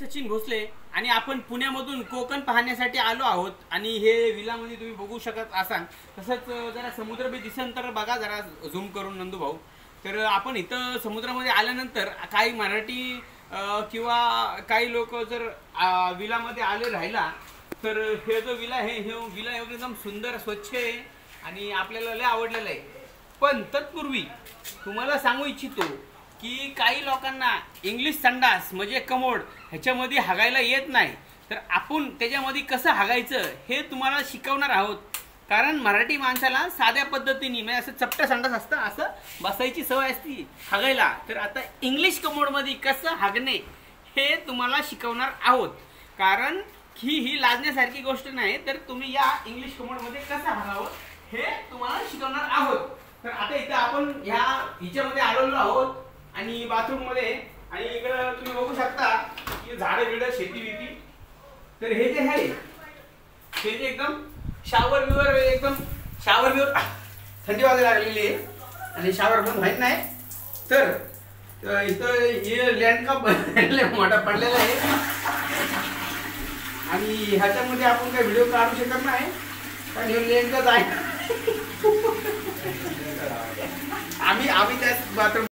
सचिन भोसले आणि आपण पुण्यामधून कोकण पाहण्यासाठी आलो आहोत। आणि हे विलामध्ये तुम्ही बघू शकत असाल। तसंच जरा समुद्र बी दिसन तर बघा जरा झूम करून नंदू भाऊ। तर आपण इथं समुद्रामध्ये आल्यानंतर काही मराठी किंवा काही लोक जर विलामध्ये आले राहिला तर हे जो विला आहे हे विला एकदम सुंदर स्वच्छ आहे आणि आपल्याला लय आवडलेलं आहे। पण तत्पूर्वी तुम्हाला सांगू इच्छितो की काही लोकांना इंग्लिश संडास म्हणजे कमोड ह्याच्यामध्ये हागायला येत नाही, तर आपण त्याच्यामध्ये कसं हागायचं हे तुम्हाला शिकवणार आहोत। कारण मराठी माणसाला साध्या पद्धतीने म्हणजे असं चपटा संडास असतं, असं बसायची सवय असते हागायला। तर आता इंग्लिश कमोडमध्ये कसं हागणे हे तुम्हाला शिकवणार आहोत। कारण ही लाजण्यासारखी गोष्ट नाही, तर तुम्ही या इंग्लिश कमोडमध्ये कसं हागावं हे तुम्हाला शिकवणार आहोत। तर आता इथे आपण हिच्यामध्ये आलेलो आहोत आणि बाथरूम मध्ये, आणि इकडे तुम्ही बघू शकता की झाडे बिड शेती बिती। तर हे जे आहे हे जे एकदम शावर बिवर थंडी वाजायला लागलेली आहे आणि शावर पण माहित नाही। तर इथं हे लँड कप मोठा पडलेला आहे आणि ह्याच्यामध्ये आपण काही व्हिडिओ काढू शकत नाही कारण हे लँड कप आहे। आम्ही त्या बाथरूम